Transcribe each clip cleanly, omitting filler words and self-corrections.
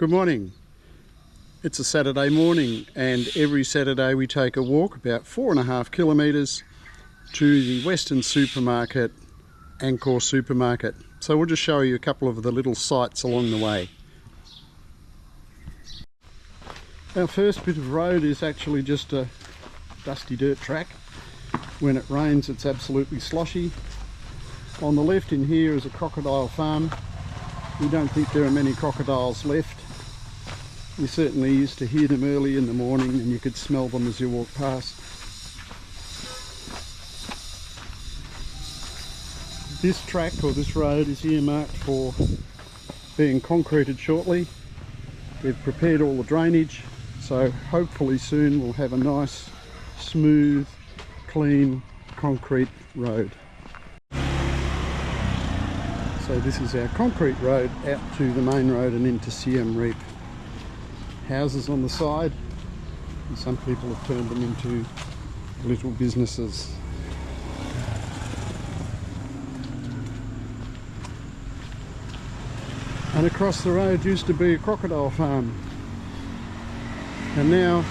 Good morning. It's a Saturday morning, and every Saturday we take a walk about 4.5 kilometres to the Western supermarket, Angkor Supermarket. So we'll just show you a couple of the little sights along the way. Our first bit of road is actually just a dusty dirt track. When it rains it's absolutely sloshy. On the left in here is a crocodile farm. We don't think there are many crocodiles left. We certainly used to hear them early in the morning and you could smell them as you walk past. This track or this road is earmarked for being concreted shortly. We've prepared all the drainage, so hopefully soon we'll have a nice, smooth, clean concrete road. So this is our concrete road out to the main road and into Siem Reap. Houses on the side, and some people have turned them into little businesses. And across the road used to be a crocodile farm, and now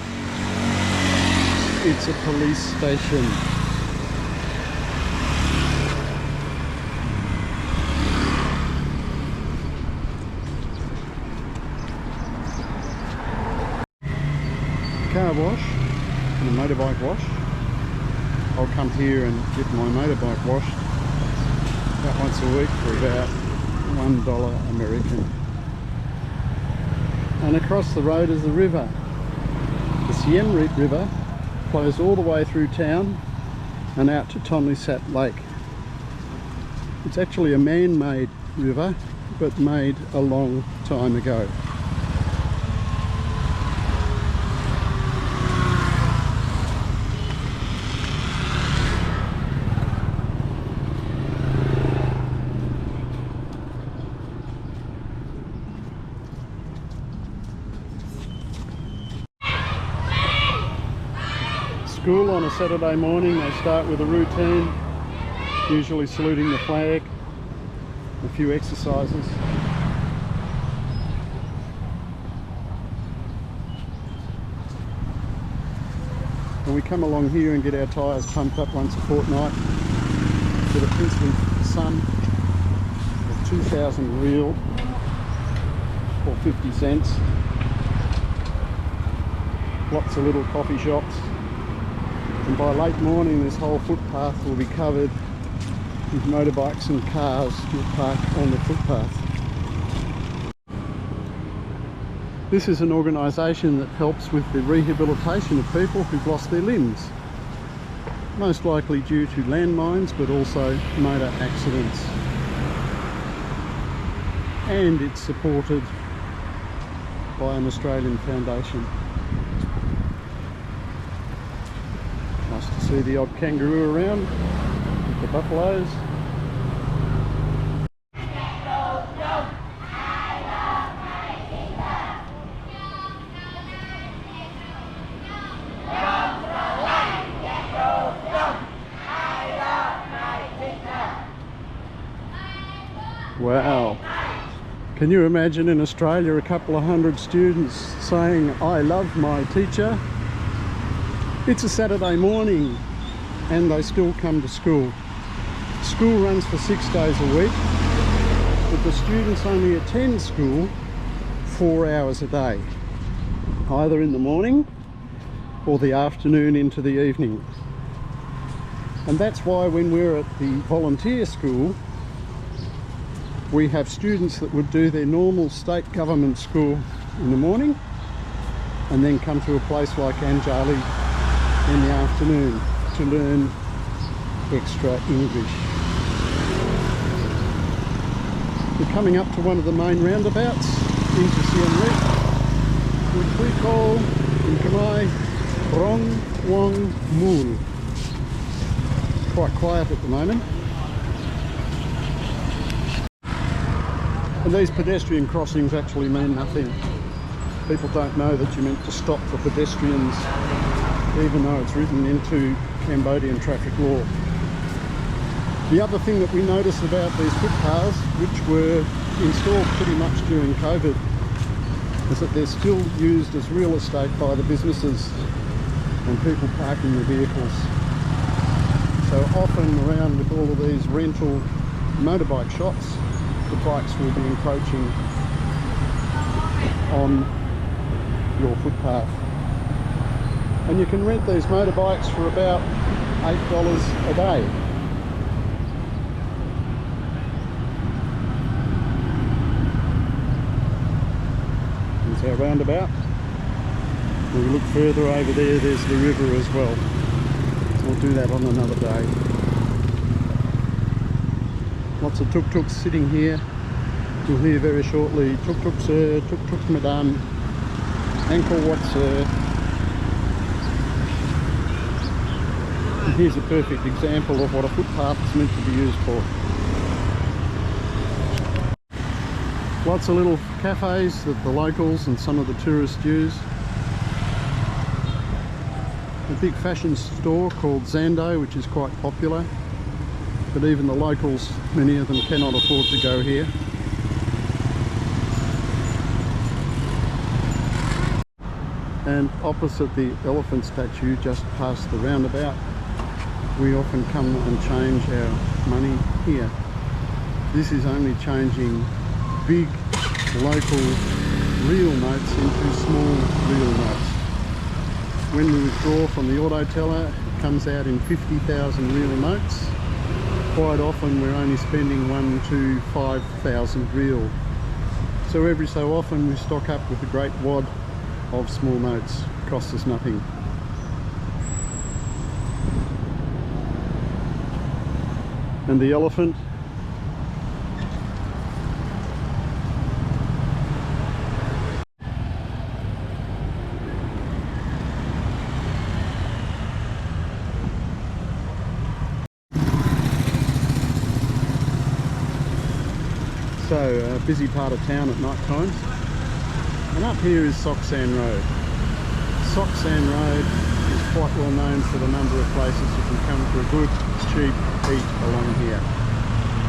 it's a police station. Car wash and a motorbike wash. I'll come here and get my motorbike washed about once a week for about $1 American. And across the road is the river. The Siem Reap River flows all the way through town and out to Tonlesap Lake. It's actually a man-made river, but made a long time ago. School on a Saturday morning, they start with a routine, usually saluting the flag, a few exercises. And we come along here and get our tyres pumped up once a fortnight with a princely sum of 2,000 real or 50 cents. Lots of little coffee shops. And by late morning this whole footpath will be covered with motorbikes and cars that park on the footpath. This is an organisation that helps with the rehabilitation of people who've lost their limbs, most likely due to landmines but also motor accidents. And it's supported by an Australian foundation. Nice to see the odd kangaroo around with the buffaloes. Wow. Can you imagine in Australia a couple of hundred students saying, "I love my teacher"? It's a Saturday morning and they still come to school. School runs for 6 days a week, but the students only attend school 4 hours a day, either in the morning or the afternoon into the evening. And that's why when we're at the volunteer school, we have students that would do their normal state government school in the morning and then come to a place like Anjali in the afternoon to learn extra English. We're coming up to one of the main roundabouts into Siem Reap, which we call in Khmer Rong Wong Mool. Quite quiet at the moment. And these pedestrian crossings actually mean nothing. People don't know that you're meant to stop for pedestrians, even though it's written into Cambodian traffic law. The other thing that we notice about these footpaths, which were installed pretty much during COVID, is that they're still used as real estate by the businesses and people parking their vehicles. So often around with all of these rental motorbike shops, the bikes will be encroaching on your footpath. And you can rent these motorbikes for about $8 a day. There's our roundabout. When we look further over there, there's the river as well. So we'll do that on another day. Lots of tuk-tuks sitting here. You'll hear very shortly, tuk-tuk sir, tuk-tuk madame, Angkor Wat sir. And here's a perfect example of what a footpath is meant to be used for. Lots of little cafes that the locals and some of the tourists use. A big fashion store called Zando, which is quite popular, but even the locals, many of them cannot afford to go here. And opposite the elephant statue, just past the roundabout, we often come and change our money here. This is only changing big local real notes into small real notes. When we withdraw from the auto teller, it comes out in 50,000 real notes. Quite often we're only spending 1 to 5,000 real. So every so often we stock up with a great wad of small notes. It costs us nothing. And the elephant, so a busy part of town at night times. And up here is Soksan Road. Soksan Road is quite well known for the number of places you can come for a good, cheap eat along here.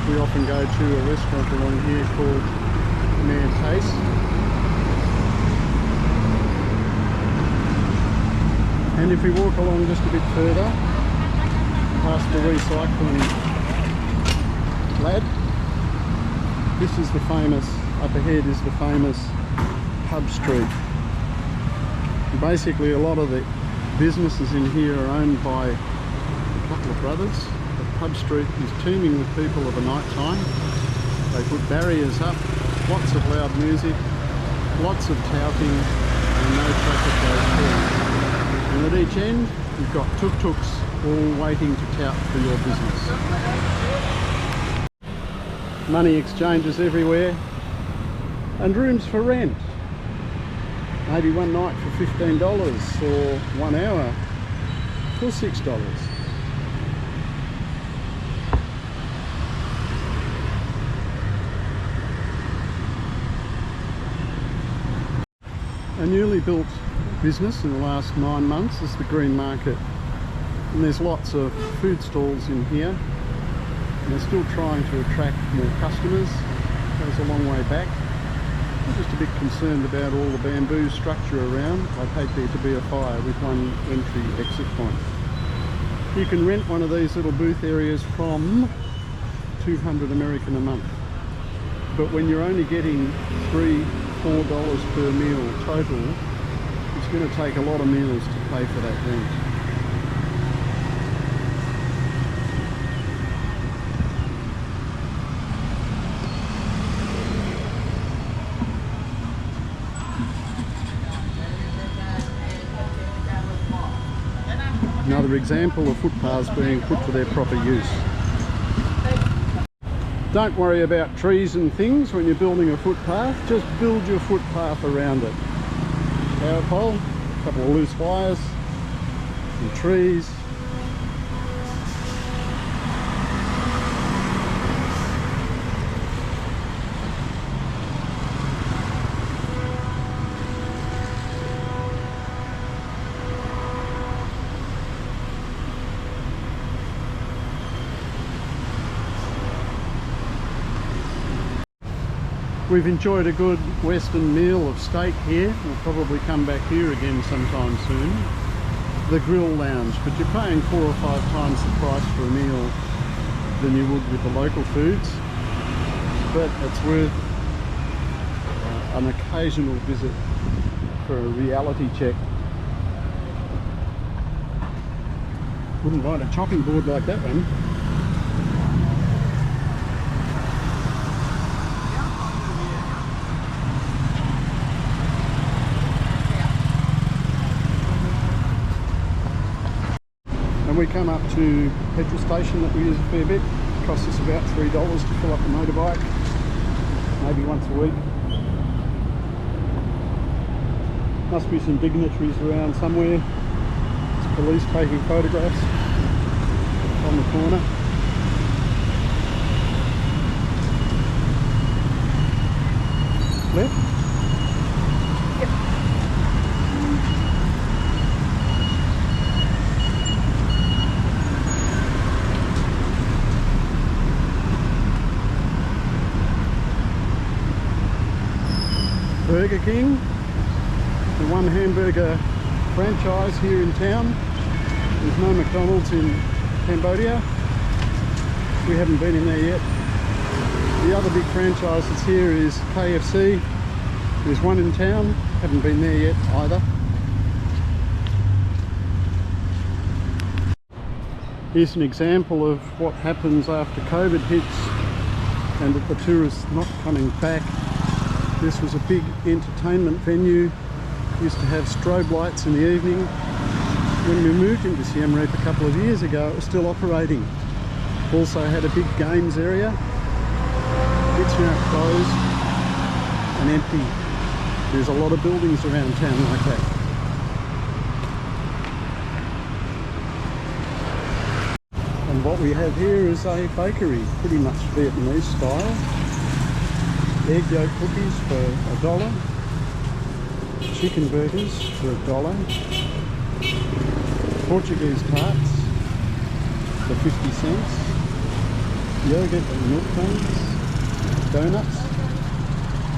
We often go to a restaurant along here called Mare Taste. And if we walk along just a bit further, past the recycling lad, this is the famous, up ahead is the famous pub street. And basically a lot of the businesses in here are owned by a couple of brothers. The pub street is teeming with people of a night time. They put barriers up, lots of loud music, lots of touting, and no traffic goes through. And at each end you've got tuk-tuks all waiting to tout for your business. Money exchanges everywhere, and rooms for rent. Maybe one night for $15 or 1 hour for $6. A newly built business in the last 9 months is the Green Market, and there's lots of food stalls in here. And they're still trying to attract more customers. It goes a long way back. I'm just a bit concerned about all the bamboo structure around. I'd hate there to be a fire with one entry-exit point. You can rent one of these little booth areas from $200 American a month. But when you're only getting $3, $4 per meal total, it's going to take a lot of meals to pay for that rent. Another example of footpaths being put to their proper use. Don't worry about trees and things when you're building a footpath, just build your footpath around it. Power pole, a couple of loose wires, some trees. We've enjoyed a good Western meal of steak here. We'll probably come back here again sometime soon. The Grill Lounge, but you're paying 4 or 5 times the price for a meal than you would with the local foods. But it's worth an occasional visit for a reality check. Wouldn't mind a chopping board like that one. And we come up to petrol station that we use a fair bit. It costs us about $3 to fill up a motorbike, maybe once a week. Must be some dignitaries around somewhere. It's police taking photographs on the corner. Left? Yep. Burger King, the one hamburger franchise here in town. There's no McDonald's in Cambodia. We haven't been in there yet. The other big franchise that's here is KFC. There's one in town, haven't been there yet either. Here's an example of what happens after COVID hits and that the tourists not coming back. This was a big entertainment venue. Used to have strobe lights in the evening. When we moved into Siem Reap a couple of years ago, it was still operating. Also had a big games area. It's now closed and empty. There's a lot of buildings around town like that. And what we have here is a bakery, pretty much Vietnamese style. Egg yolk cookies for $1. Chicken burgers for $1. Portuguese tarts for 50 cents. Yogurt and milk buns. Donuts.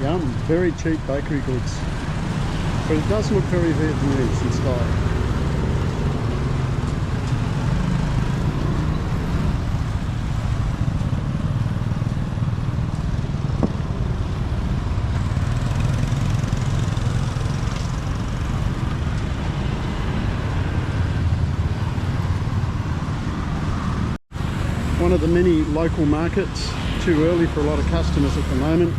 Yum, very cheap bakery goods. But it does look very Vietnamese in style. One of the many local markets, too early for a lot of customers at the moment.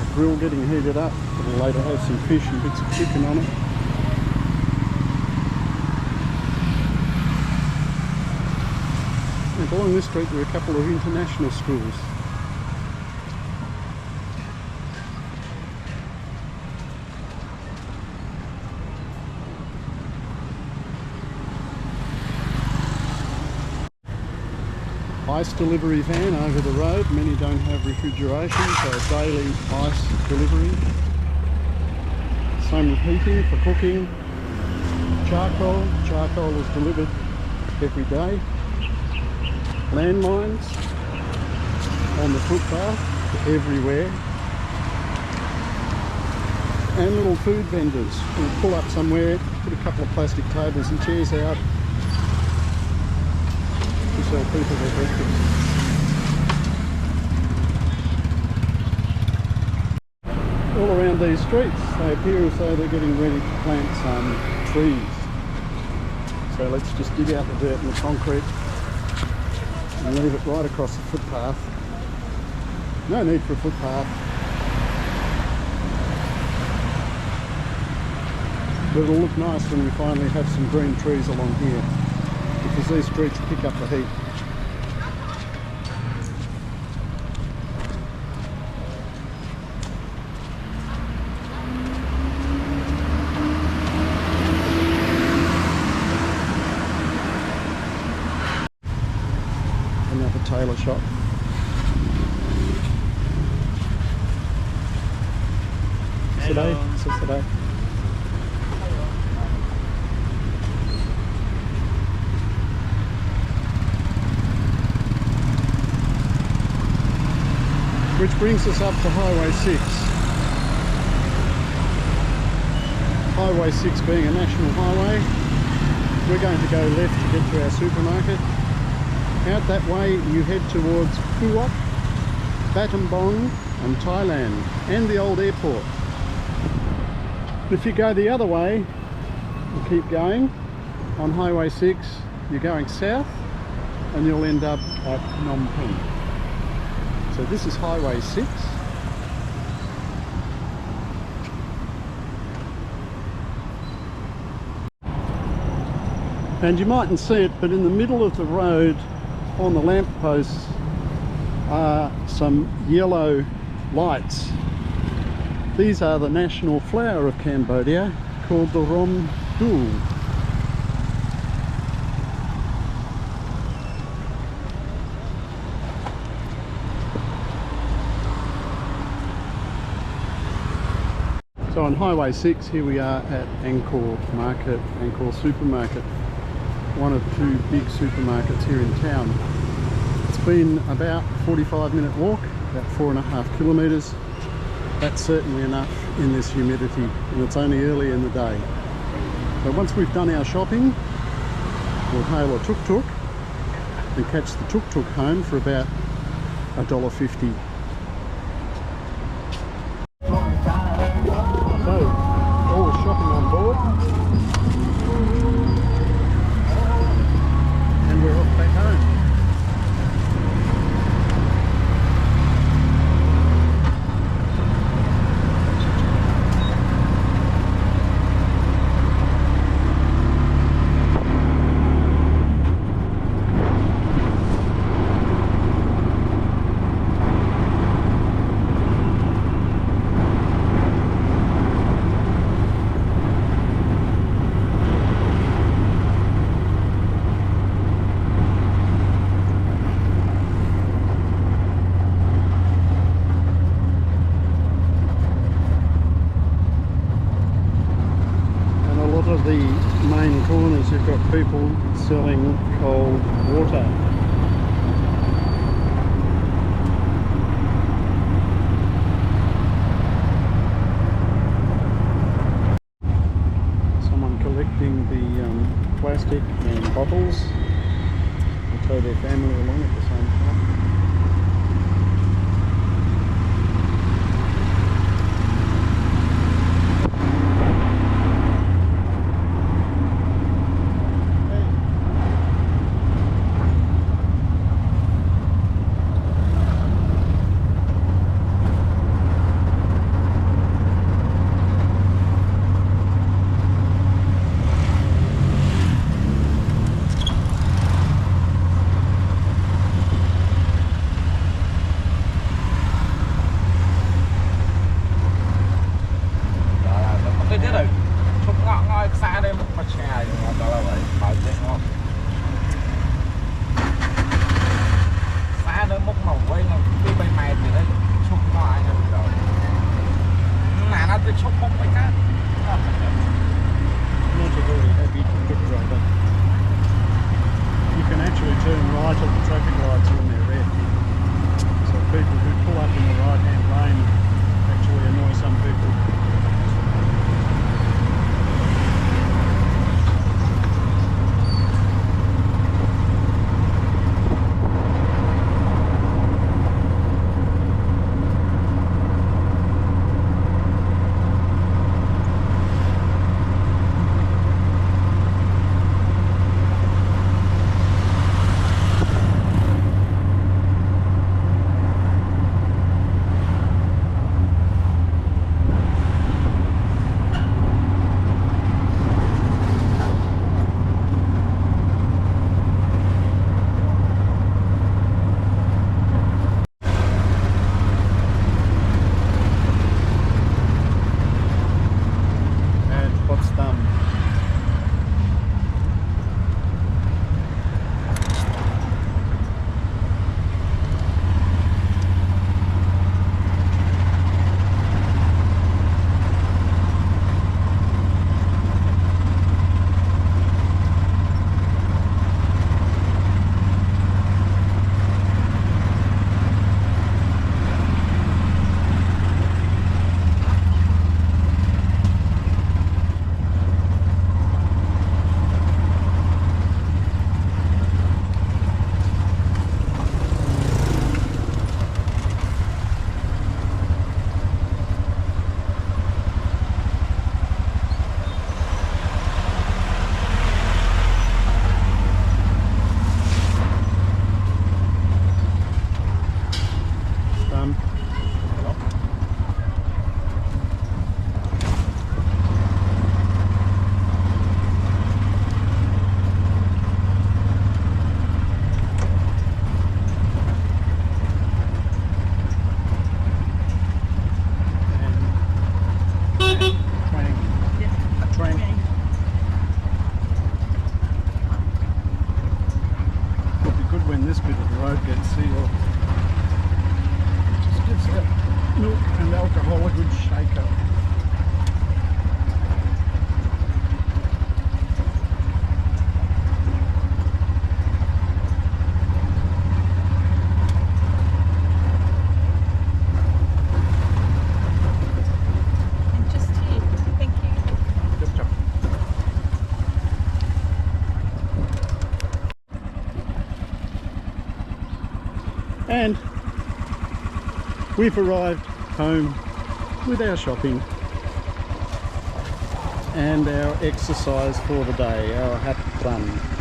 The grill getting heated up, we'll later have some fish and bits of chicken on it. And along this street there are a couple of international schools. Ice delivery van over the road. Many don't have refrigeration, so daily ice delivery. Same with heating for cooking. Charcoal. Charcoal is delivered every day. Landmines on the footpath everywhere. And little food vendors. We'll pull up somewhere, put a couple of plastic tables and chairs out. So people their breakfast. All around these streets they appear as though they're getting ready to plant some trees. So let's just dig out the dirt and the concrete and leave it right across the footpath. No need for a footpath. But it'll look nice when we finally have some green trees along here, because these streets pick up the heat. Another tailor shop. Today. which brings us up to Highway 6. Highway 6 being a national highway, we're going to go left to get to our supermarket. Out that way you head towards Phuoc, Battambang and Thailand, and the old airport. If you go the other way and keep going on Highway 6, you're going south and you'll end up at Phnom Penh. So this is Highway 6. And you mightn't see it, but in the middle of the road on the lamp posts are some yellow lights. These are the national flower of Cambodia, called the Rom Dul. So on Highway 6, here we are at Angkor Market, Angkor Supermarket, one of two big supermarkets here in town. It's been about a 45-minute walk, about 4.5 kilometres. That's certainly enough in this humidity, and it's only early in the day. So once we've done our shopping, we'll hail a tuk-tuk and catch the tuk-tuk home for about $1.50. So, all the shopping on board, and we're off back home. The main corners, you've got people selling cold water. Someone collecting the plastic and bottles to tow their family along at the same time. Turn right at the traffic lights when they're red. So people who pull up in the right-hand lane actually annoy some people. And we've arrived home with our shopping and our exercise for the day, our happy fun.